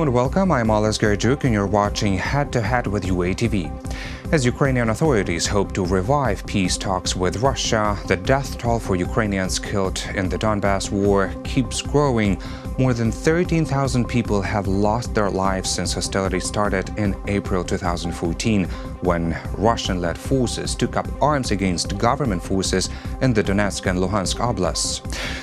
and welcome. I'm Oles Gerjuk and you're watching Head to Head with UATV. As Ukrainian authorities hope to revive peace talks with Russia, the death toll for Ukrainians killed in the Donbass war keeps growing. More than 13,000 people have lost their lives since hostilities started in April 2014, when Russian-led forces took up arms against government forces in the Donetsk and Luhansk oblasts.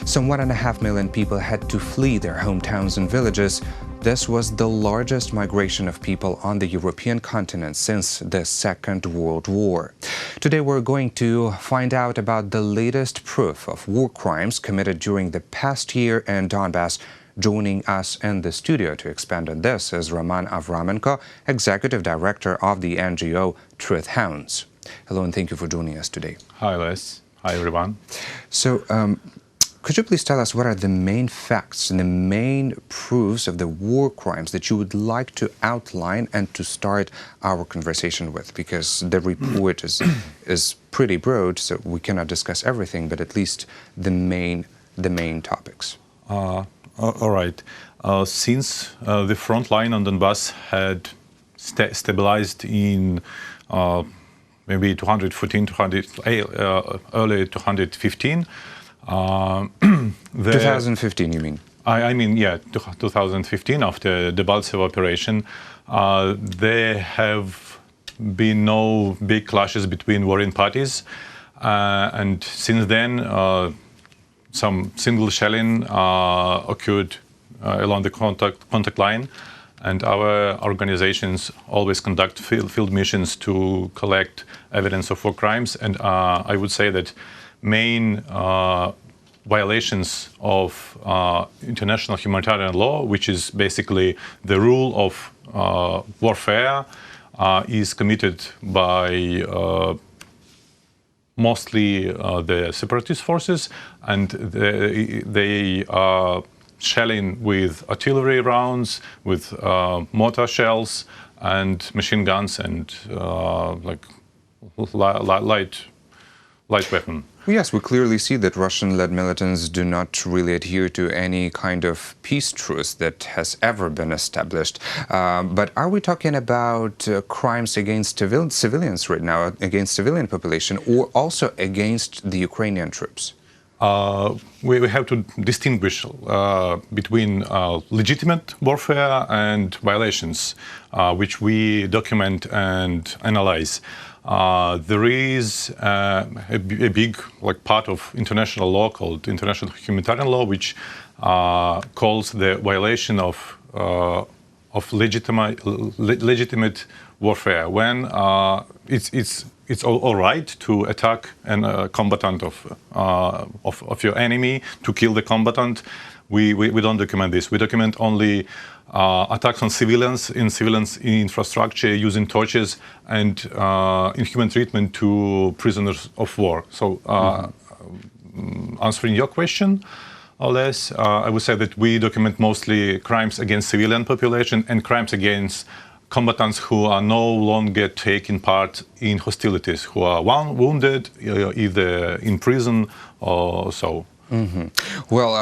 Some 1.5 million people had to flee their hometowns and villages. This was the largest migration of people on the European continent since the Second World War. Today we're going to find out about the latest proof of war crimes committed during the past year in Donbass. Joining us in the studio to expand on this is Roman Avramenko, Executive Director of the NGO Hounds. Hello and thank you for joining us today. Hi, Les. Hi, everyone. So, could you please tell us what are the main facts and the main proofs of the war crimes that you would like to outline and to start our conversation with? Because the report is pretty broad, so we cannot discuss everything, but at least the main topics. All right. Since the front line on Donbass had stabilized in maybe 214, early 215. 2015, you mean? I mean, yeah, 2015, after the Baltsev operation, there have been no big clashes between warring parties. And since then, some single shelling occurred along the contact line. And our organizations always conduct field missions to collect evidence of war crimes. And I would say that main violations of international humanitarian law, which is basically the rule of warfare, is committed by mostly the separatist forces, and they are shelling with artillery rounds, with mortar shells and machine guns and light weapon. Yes, we clearly see that Russian-led militants do not really adhere to any kind of peace truce that has ever been established. But are we talking about crimes against civilians right now, against civilian population, or also against the Ukrainian troops? We have to distinguish between legitimate warfare and violations, which we document and analyze. There is a big part of international law called international humanitarian law, which calls the violation of legitimate warfare, when it's all right to attack a combatant of your enemy, to kill the combatant. We don't document this. We document only attacks on civilians in infrastructure, using torches, and inhuman treatment to prisoners of war. So, answering your question, Oles, I would say that we document mostly crimes against civilian population and crimes against combatants who are no longer taking part in hostilities, who are wounded, either in prison or so. Mm-hmm. Well,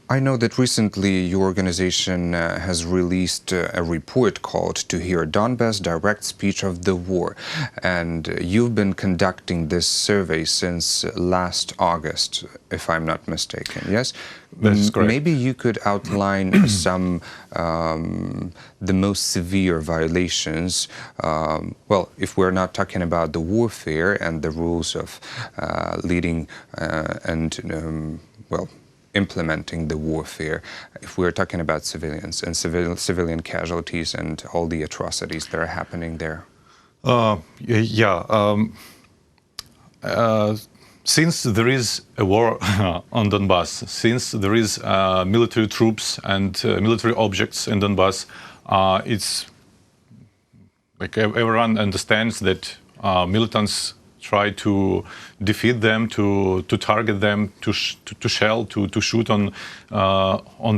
I know that recently your organization has released a report called "To Hear Donbass: Direct Speech of the War," and you've been conducting this survey since last August, if I'm not mistaken. Yes, that's correct. Maybe you could outline some the most severe violations. Well, if we're not talking about the warfare and the rules of leading and implementing the warfare, if we're talking about civilians and civilian casualties and all the atrocities that are happening there. Since there is a war on Donbass, since there is military troops and military objects in Donbass, it's like everyone understands that militants try to defeat them, to target them, to shell, to shoot on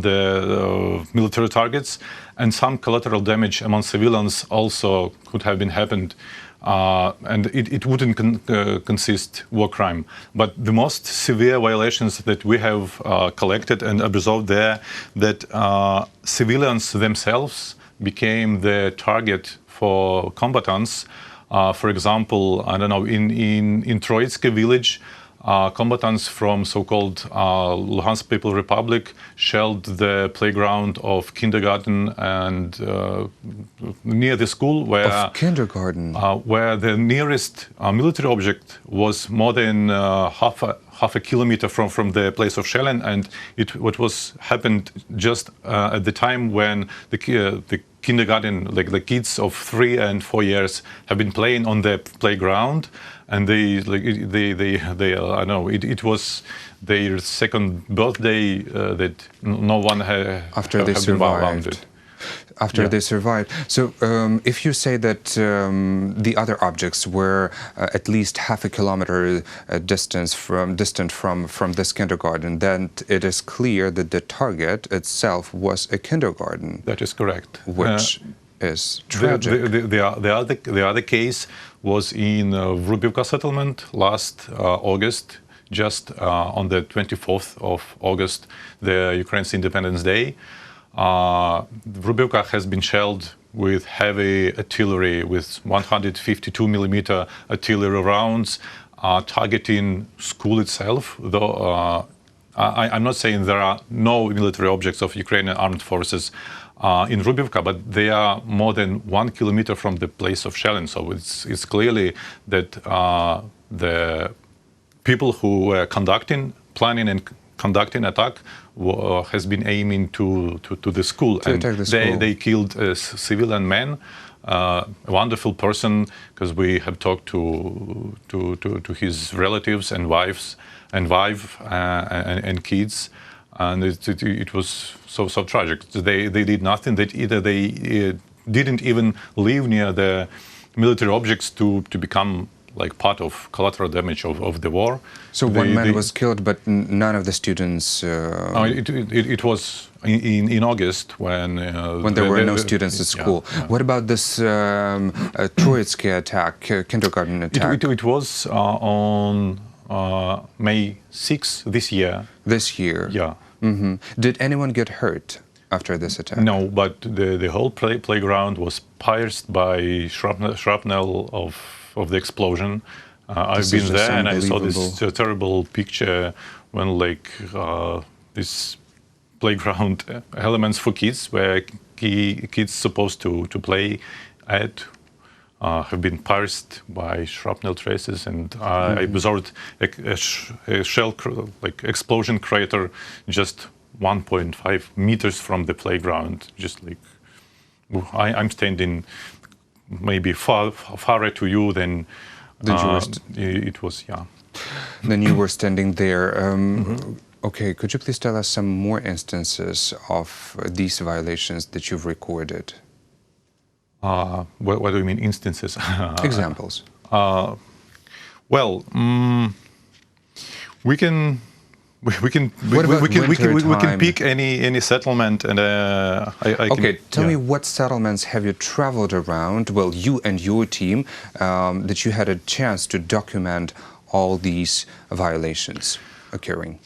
the military targets, and some collateral damage among civilians also could have been happened and it wouldn't consist war crime. But the most severe violations that we have collected and observed there, that civilians themselves became the target for combatants. For example, I don't know, in Troitske village, combatants from so-called Luhansk People Republic shelled the playground of kindergarten and near the school where where the nearest military object was more than half a kilometer from the place of shelling, and what was happened just at the time when the kindergarten, like the kids of 3 and 4 years, have been playing on the playground, and they I know it was their second birthday that no one after they survived. After they survived. So if you say that the other objects were at least half a kilometer distant from this kindergarten, then it is clear that the target itself was a kindergarten. That is correct. Which is tragic. The other case was in Vrubivka settlement last August, just on the 24th of August, the Ukraine's Independence Day. Vrubivka has been shelled with heavy artillery, with 152 millimeter artillery rounds, targeting school itself. Though I'm not saying there are no military objects of Ukrainian armed forces in Vrubivka, but they are more than 1 kilometer from the place of shelling. So it's clearly that the people who were planning and conducting attack has been aiming to the school, and they killed a civilian man, a wonderful person, because we have talked to his relatives and wife and kids, and it was so tragic. They did nothing. They didn't even live near the military objects to become like part of collateral damage of the war. So one man was killed, but none of the students... It was in August when there were no students at school. Yeah. What about this Troitske attack, kindergarten attack? It was on May 6th this year. This year? Yeah. Mm-hmm. Did anyone get hurt after this attack? No, but the whole playground was pierced by shrapnel of the explosion. I've been there and I saw this terrible picture when this playground elements for kids where kids supposed to play at have been pierced by shrapnel traces, and I observed a shell explosion crater just 1.5 meters from the playground. Just like I'm standing maybe farther to you than it was, yeah. Then you were standing there. Okay, could you please tell us some more instances of these violations that you've recorded? What do you mean, instances? Examples. Well, we can pick any settlement, and tell me, what settlements have you traveled around? Well, you and your team, that you had a chance to document all these violations occurring.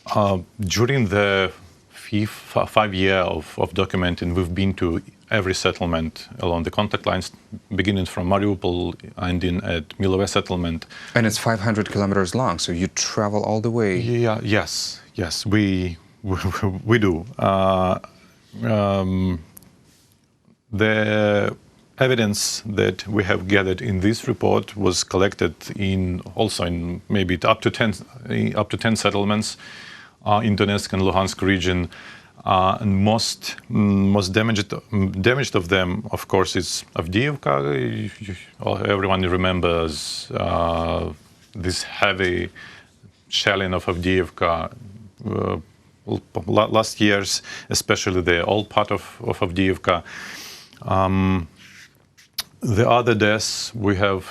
During the 5 years of documenting, we've been to every settlement along the contact lines, beginning from Mariupol, ending at Milove settlement. And it's 500 kilometers long, so you travel all the way. Yeah. Yes, we do. The evidence that we have gathered in this report was collected also in maybe up to 10 settlements in Donetsk and Luhansk region. And most damaged of them, of course, is Avdiivka. Everyone remembers this heavy shelling of Avdiivka last year's, especially the old part of Avdiivka. The other deaths we have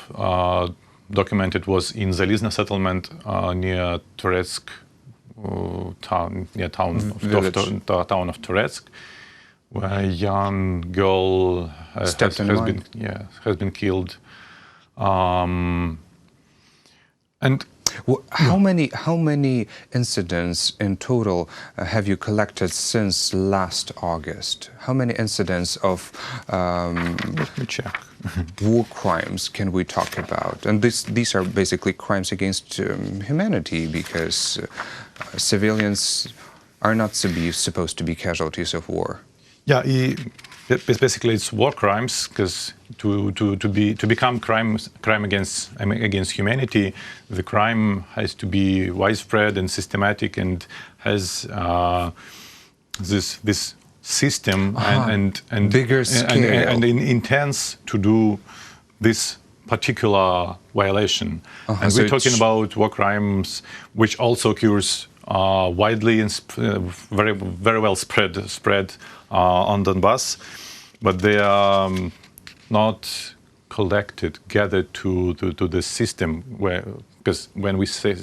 documented was in Zalizna settlement near Toretsk. Town of Toretsk, where a young girl has been killed. And how many incidents in total have you collected since last August? How many incidents of let me check. war crimes can we talk about? And these are basically crimes against humanity, because civilians are not supposed to be casualties of war. Yeah, basically it's war crimes, because to become crime against humanity, the crime has to be widespread and systematic, and has this system and bigger scale and intends to do this particular violation. And So we're talking about war crimes which also occurs widely and very well spread on Donbass, but they are not gathered to the system, because when we say,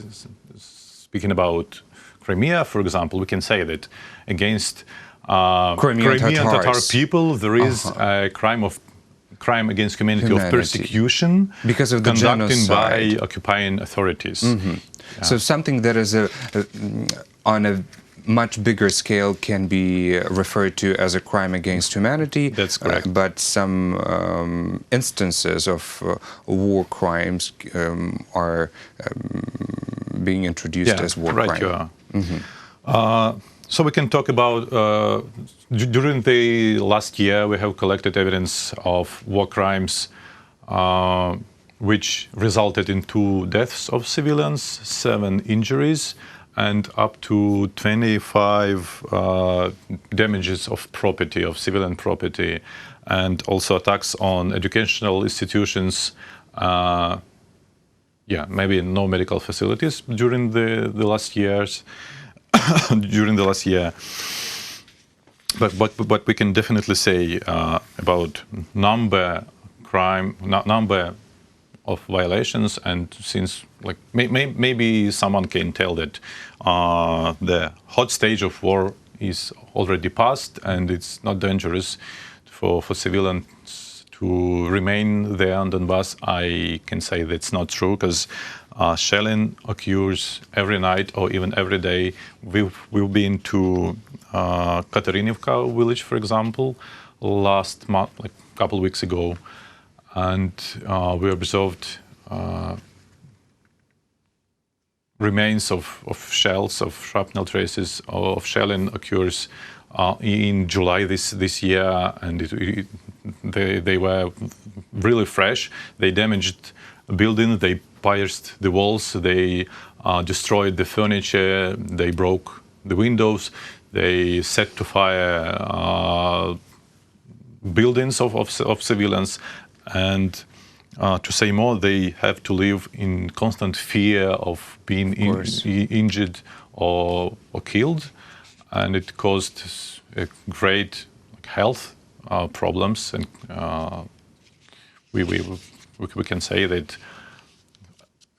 speaking about Crimea, for example, we can say that against Crimean Tatar people there is a crime against humanity of persecution because of the conducted genocide by occupying authorities. Yeah. So something that is on a much bigger scale can be referred to as a crime against humanity. That's correct. But some instances of war crimes are being introduced as war crimes. So we can talk about, during the last year, we have collected evidence of war crimes which resulted in 2 deaths of civilians, 7 injuries, and up to 25 damages of property, of civilian property, and also attacks on educational institutions, maybe no medical facilities during the last years. During the last year, but we can definitely say about number of violations, and since maybe someone can tell that the hot stage of war is already past and it's not dangerous for civilians to remain there on Donbass, I can say that's not true, because shelling occurs every night or even every day. We've been to Katarinivka village, for example, last month, like a couple of weeks ago, and we observed remains of shells, of shrapnel traces of shelling occurs in July this year, and they were really fresh. They damaged a building, they pierced the walls, they destroyed the furniture, they broke the windows, they set to fire buildings of civilians, and to say more, they have to live in constant fear of being injured or killed, and it caused great health problems. And we can say that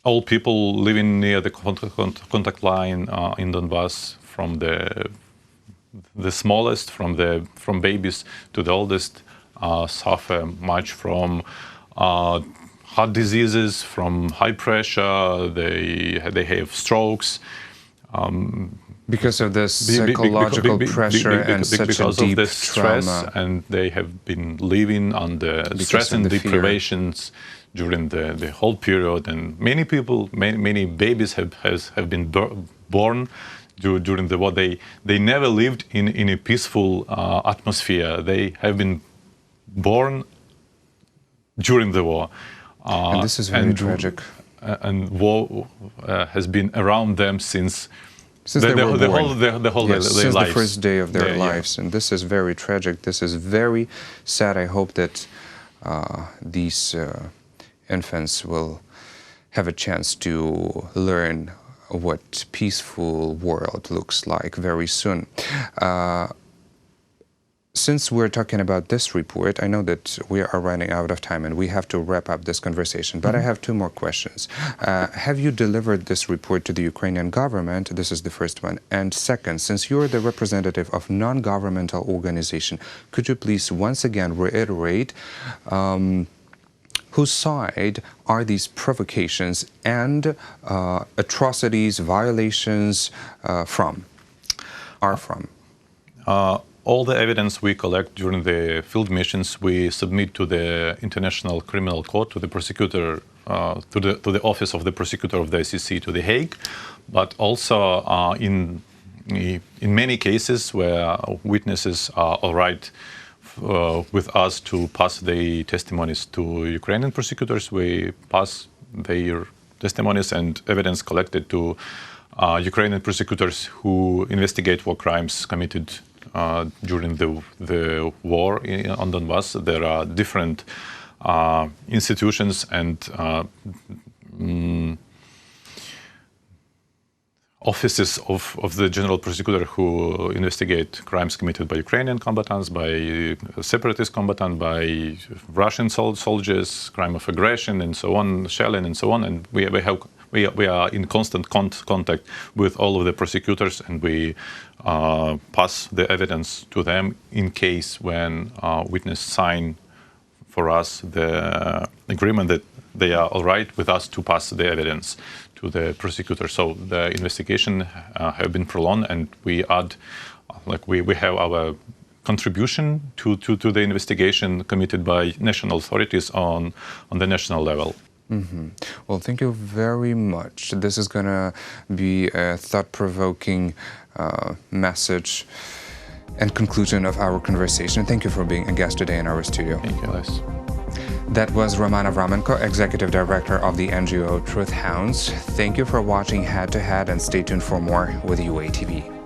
all people living near the contact line in Donbass, from the smallest, from babies to the oldest, suffer much from heart diseases, from high pressure. They have strokes. Because of the psychological pressure and such a deep of the stress, trauma. and they have been living under stress and deprivations during the whole period. And many people, many babies have been born during the war. They never lived in a peaceful atmosphere. They have been born during the war. And this is very tragic. And war has been around them since they were born. the whole since lives. the first day of their lives. And this is very tragic. This is very sad. I hope that these infants will have a chance to learn what peaceful world looks like very soon. Since we're talking about this report, I know that we are running out of time and we have to wrap up this conversation, but I have 2 more questions. Have you delivered this report to the Ukrainian government? This is the first one. And second, since you're the representative of non-governmental organization, could you please once again reiterate whose side are these provocations and atrocities, violations from? All the evidence we collect during the field missions, we submit to the International Criminal Court, to the prosecutor, to the office of the prosecutor of the ICC, to The Hague, but also in many cases where witnesses are all right with us to pass the testimonies to Ukrainian prosecutors, we pass their testimonies and evidence collected to Ukrainian prosecutors who investigate war crimes committed during the war on Donbass. There are different institutions and offices of the general prosecutor who investigate crimes committed by Ukrainian combatants, by separatist combatants, by Russian soldiers, crime of aggression, and so on, shelling, and so on. And we are in constant contact with all of the prosecutors, and we pass the evidence to them in case when witness sign for us the agreement that they are all right with us to pass the evidence to the prosecutor. So the investigation have been prolonged, and we add, we have our contribution to the investigation committed by national authorities on the national level. Mm-hmm. Well, thank you very much. This is going to be a thought-provoking message and conclusion of our conversation. Thank you for being a guest today in our studio. Thank you, Les. That was Roman Avramenko, Executive Director of the NGO Hounds. Thank you for watching Head to Head, and stay tuned for more with UATV.